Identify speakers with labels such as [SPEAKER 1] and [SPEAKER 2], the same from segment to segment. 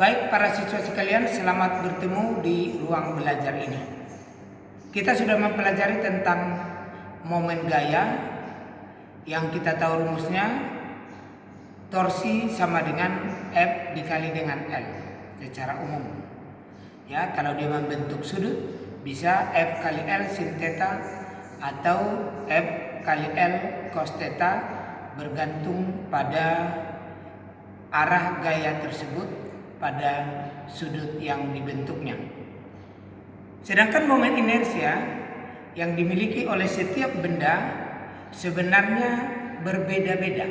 [SPEAKER 1] Baik para siswa sekalian, selamat bertemu di ruang belajar ini. Kita sudah mempelajari tentang momen gaya yang kita tahu rumusnya torsi sama dengan F dikali dengan L secara umum. Ya, kalau dia membentuk sudut bisa F kali L sin theta atau F kali L cos theta bergantung pada arah gaya tersebut pada sudut yang dibentuknya. Sedangkan momen inersia yang dimiliki oleh setiap benda sebenarnya berbeda-beda.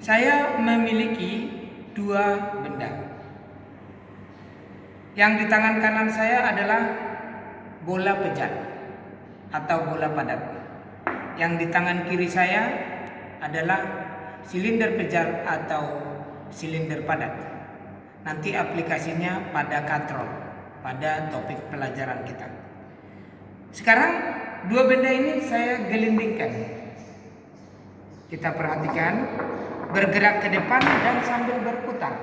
[SPEAKER 1] Saya memiliki dua benda. Yang di tangan kanan saya adalah bola pejat atau bola padat. Yang di tangan kiri saya adalah silinder pejat atau silinder padat. Nanti aplikasinya pada katrol, pada topik pelajaran kita. Sekarang dua benda ini saya gelindingkan. Kita perhatikan, bergerak ke depan dan sambil berputar.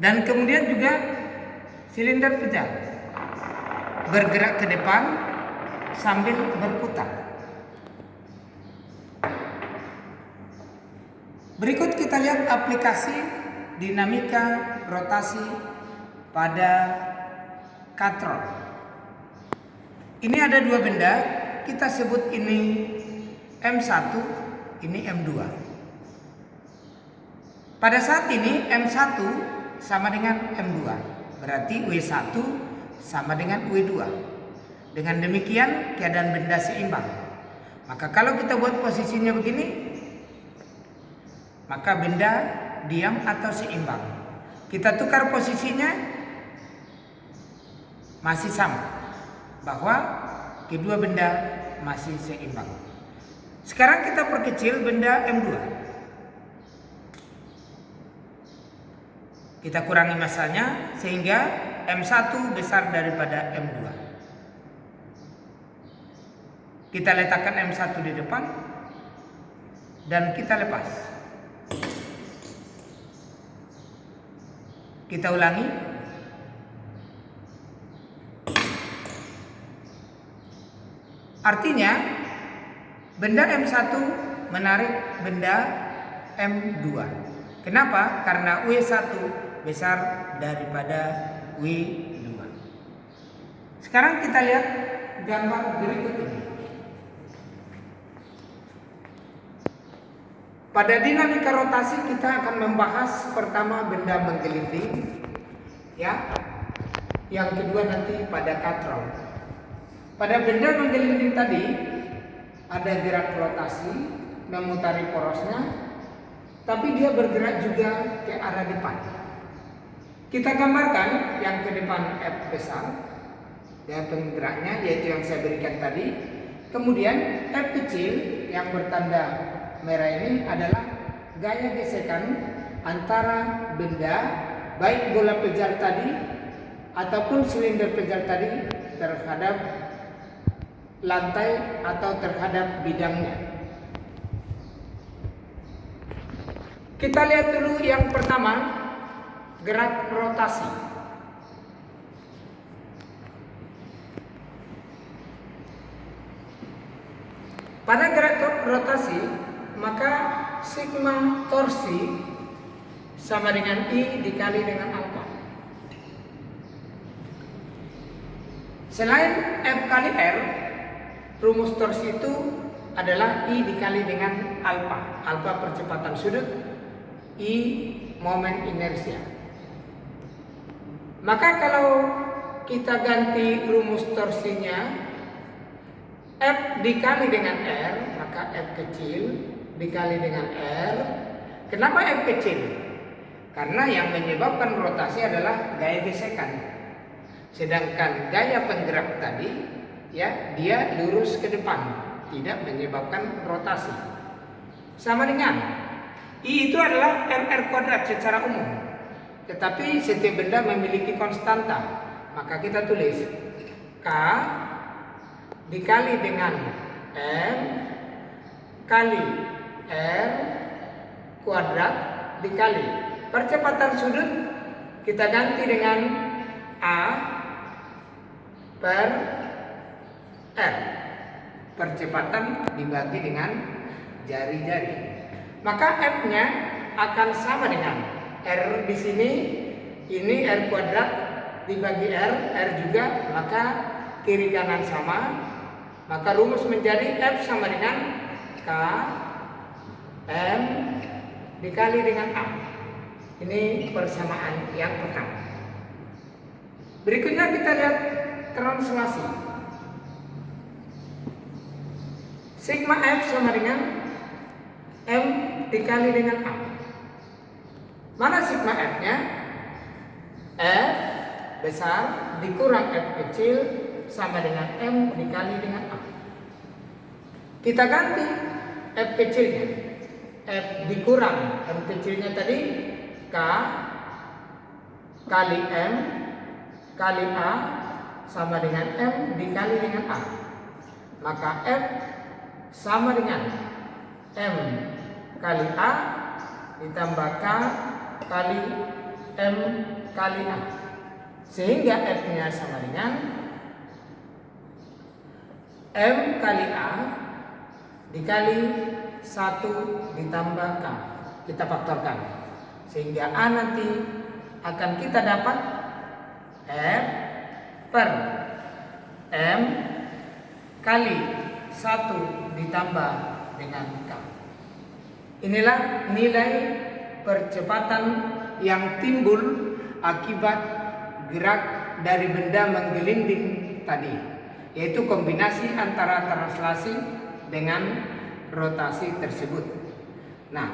[SPEAKER 1] Dan kemudian juga silinder pejat, bergerak ke depan sambil berputar. Berikut kita lihat aplikasi dinamika rotasi pada katrol. Ini ada dua benda, kita sebut ini M1, ini M2. Pada saat ini M1 sama dengan M2, berarti W1 sama dengan W2. Dengan demikian keadaan benda seimbang. Maka kalau kita buat posisinya begini, maka benda diam atau seimbang. Kita tukar posisinya masih sama, bahwa kedua benda masih seimbang. Sekarang kita perkecil benda M2. Kita kurangi masanya sehingga M1 besar daripada M2. Kita letakkan M1 di depan dan kita lepas. Kita ulangi. Artinya benda M1 menarik benda M2. Kenapa? Karena W1 besar daripada W2. Sekarang kita lihat gambar berikut ini. Pada dinamika rotasi kita akan membahas pertama benda menggelinding, ya. Yang kedua nanti pada katrol. Pada benda menggelinding tadi ada gerak rotasi memutari porosnya, tapi dia bergerak juga ke arah depan. Kita gambarkan yang ke depan F besar, ya penggeraknya yaitu yang saya berikan tadi. Kemudian F kecil yang bertanda merah ini adalah gaya gesekan antara benda, baik bola pejal tadi ataupun silinder pejal tadi terhadap lantai atau terhadap bidangnya. Kita lihat dulu yang pertama, gerak rotasi. Pada gerak rotasi, maka sigma torsi sama dengan I dikali dengan alfa. Selain F kali R, rumus torsi itu adalah I dikali dengan alfa. Alfa percepatan sudut, I momen inersia. Maka kalau kita ganti rumus torsinya F dikali dengan R, maka F kecil dikali dengan R. Kenapa F kecil? Karena yang menyebabkan rotasi adalah gaya gesekan. Sedangkan gaya penggerak tadi, ya, dia lurus ke depan, tidak menyebabkan rotasi. Sama dengan I itu adalah mr kuadrat secara umum. Tetapi setiap benda memiliki konstanta. Maka kita tulis K dikali dengan M kali R kuadrat dikali percepatan sudut kita ganti dengan A per R. Percepatan dibagi dengan jari-jari. Maka F-nya akan sama dengan R di sini, ini R kuadrat dibagi R, R juga, maka kiri kanan sama. Maka rumus menjadi F sama dengan K M dikali dengan A. Ini persamaan yang pertama. Berikutnya kita lihat translasi. Sigma F sama dengan M dikali dengan A. Mana sigma F-nya? F besar dikurang F kecil sama dengan M dikali dengan A. Kita ganti F kecilnya. F dikurang M kecilnya tadi K kali M kali A sama dengan M dikali dengan A. Maka F sama dengan M kali A ditambah K kali M kali A. Sehingga F-nya sama dengan M kali A dikali 1 ditambah K. Kita faktorkan. Sehingga A nanti akan kita dapat F per M kali 1 ditambah dengan K. Inilah nilai percepatan yang timbul akibat gerak dari benda menggelinding tadi, yaitu kombinasi antara translasi dengan rotasi tersebut. Nah,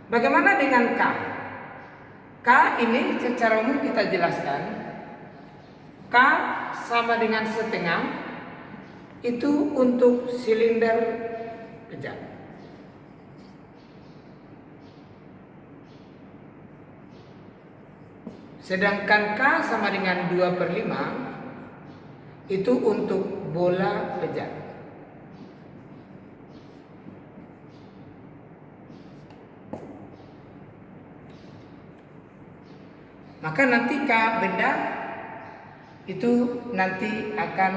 [SPEAKER 1] bagaimana dengan K? K ini secara umum kita jelaskan. K sama dengan setengah itu untuk silinder pejat. Sedangkan K sama dengan 2/5 itu untuk bola pejat. Maka nanti K benda itu nanti akan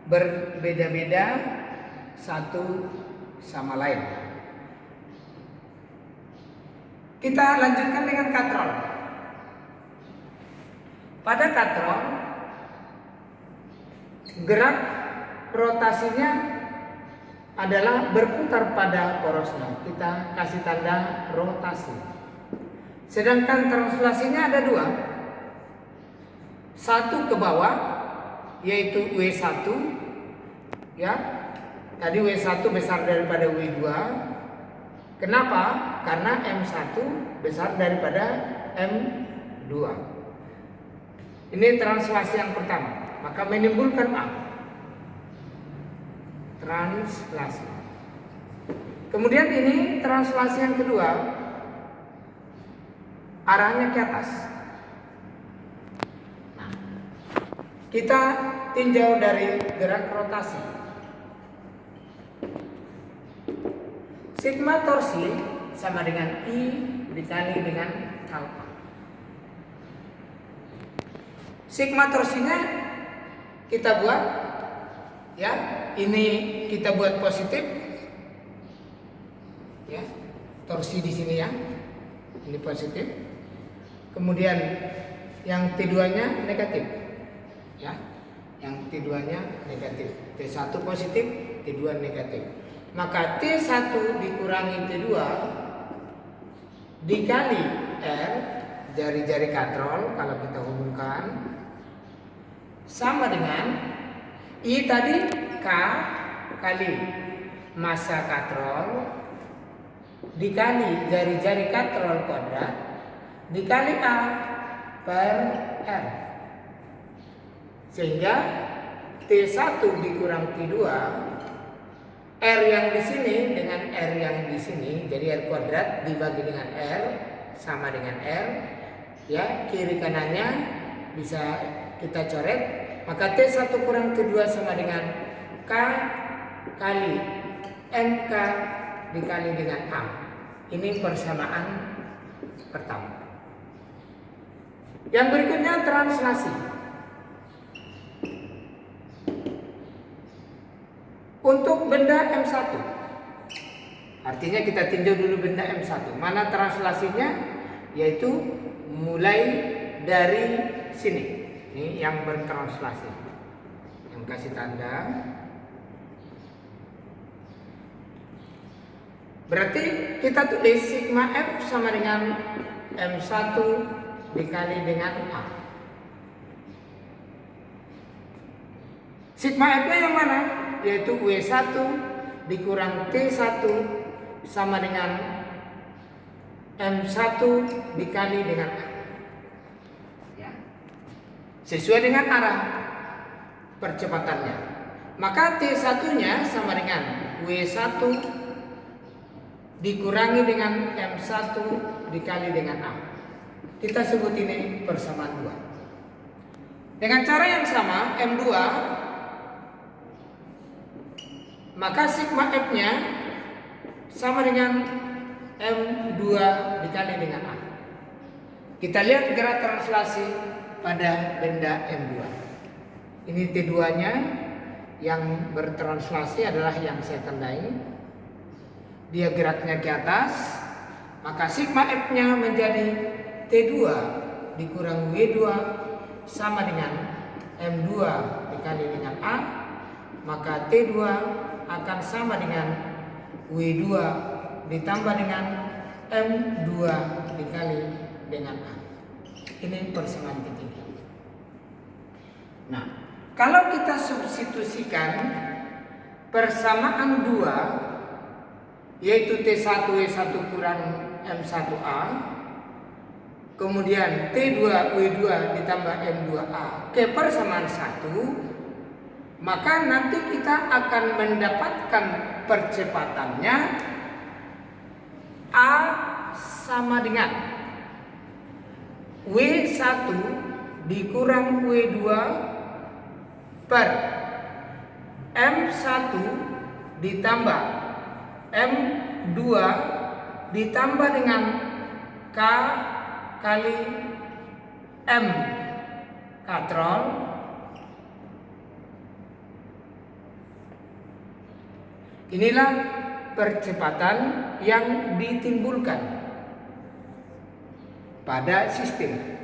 [SPEAKER 1] berbeda-beda satu sama lain. Kita lanjutkan dengan katrol. Pada katrol gerak rotasinya adalah berputar pada porosnya. Kita kasih tanda rotasi. Sedangkan translasinya ada dua. Satu ke bawah yaitu W1 ya. Tadi W1 besar daripada W2. Kenapa? Karena M1 besar daripada M2. Ini translasi yang pertama. Maka menimbulkan A. Translasi. Kemudian ini translasi yang kedua. Arahnya ke atas. Nah, kita tinjau dari gerak rotasi. Sigma torsi sama dengan I dikali dengan alfa. Sigma torsinya kita buat ya, ini kita buat positif ya, torsi di sini ya, ini positif. Kemudian yang T2-nya negatif ya, yang T2-nya negatif. T1 positif, T2 negatif. Maka T1 dikurangi T2 dikali R, jari-jari katrol kalau kita hubungkan, sama dengan I tadi K kali massa katrol dikali jari-jari katrol kuadrat dikali A per R. Sehingga T1 dikurang T2, R yang di sini dengan R yang di sini, jadi R kuadrat dibagi dengan R sama dengan R. Ya, kiri kanannya bisa kita coret. Maka T1 kurang T2 sama dengan K kali MK dikali dengan A. Ini persamaan pertama. Yang berikutnya translasi. Untuk benda M1, artinya kita tinjau dulu benda M1. Mana translasinya? Yaitu mulai dari sini. Ini yang bertranslasi. Yang kasih tanda. Berarti kita tulis sigma F sama dengan M1 dikali dengan A. Sigma F-nya yang mana? Yaitu W1 dikurang T1 sama dengan M1 dikali dengan A. Ya. Sesuai dengan arah percepatannya. Maka T1-nya sama dengan W1 dikurangi dengan M1 dikali dengan A. Kita sebut ini persamaan 2. Dengan cara yang sama, M2, maka sigma F-nya sama dengan M2 dikali dengan A. Kita lihat gerak translasi pada benda M2. Ini T2-nya, yang bertranslasi adalah yang saya tandai. Dia geraknya ke atas, maka sigma F-nya menjadi T2 dikurang W2 sama dengan M2 dikali dengan A, maka T2 akan sama dengan W2 ditambah dengan M2 dikali dengan A. Ini persamaan ketiga. Nah, kalau kita substitusikan persamaan 2, yaitu T1 W1 kurang M1A, kemudian T2 W2 ditambah M2A ke persamaan 1, maka nanti kita akan mendapatkan percepatannya A sama dengan W1 dikurang W2 per M1 ditambah M2 ditambah dengan K kali M katrol inilah percepatan yang ditimbulkan pada sistem.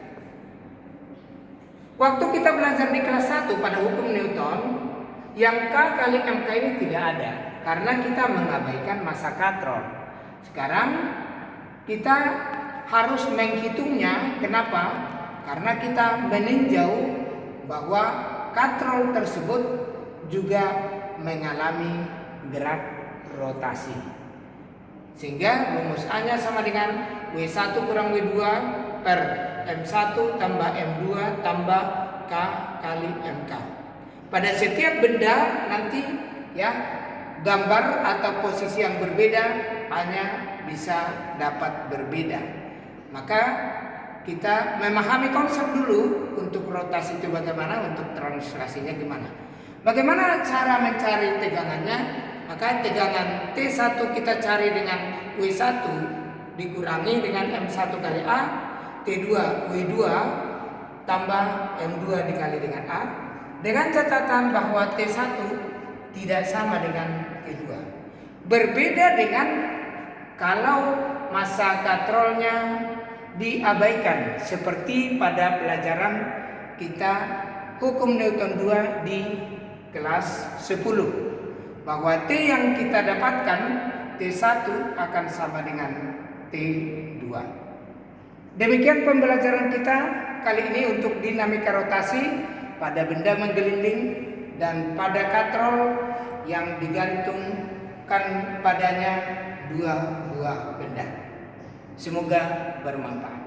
[SPEAKER 1] Waktu kita belajar di kelas 1 pada hukum Newton, yang K kali MK ini tidak ada karena kita mengabaikan massa katrol. Sekarang kita harus menghitungnya. Kenapa? Karena kita meninjau bahwa katrol tersebut juga mengalami gerak rotasi. Sehingga rumus A-nya sama dengan W1 kurang W2 per M1 tambah M2 tambah K kali MK. Pada setiap benda nanti ya gambar atau posisi yang berbeda hanya bisa dapat berbeda. Maka kita memahami konsep dulu untuk rotasi itu bagaimana, untuk translasinya gimana. Bagaimana cara mencari tegangannya? Maka tegangan T1 kita cari dengan W1 dikurangi dengan M1 kali A, T2 W2 tambah M2 dikali dengan A, dengan catatan bahwa T1 tidak sama dengan T2. Berbeda dengan kalau massa katrolnya diabaikan seperti pada pelajaran kita hukum Newton 2 di kelas 10. Bahwa T yang kita dapatkan T1 akan sama dengan T2. Demikian pembelajaran kita kali ini untuk dinamika rotasi pada benda menggelinding dan pada katrol yang digantungkan padanya dua buah benda. Semoga bermanfaat.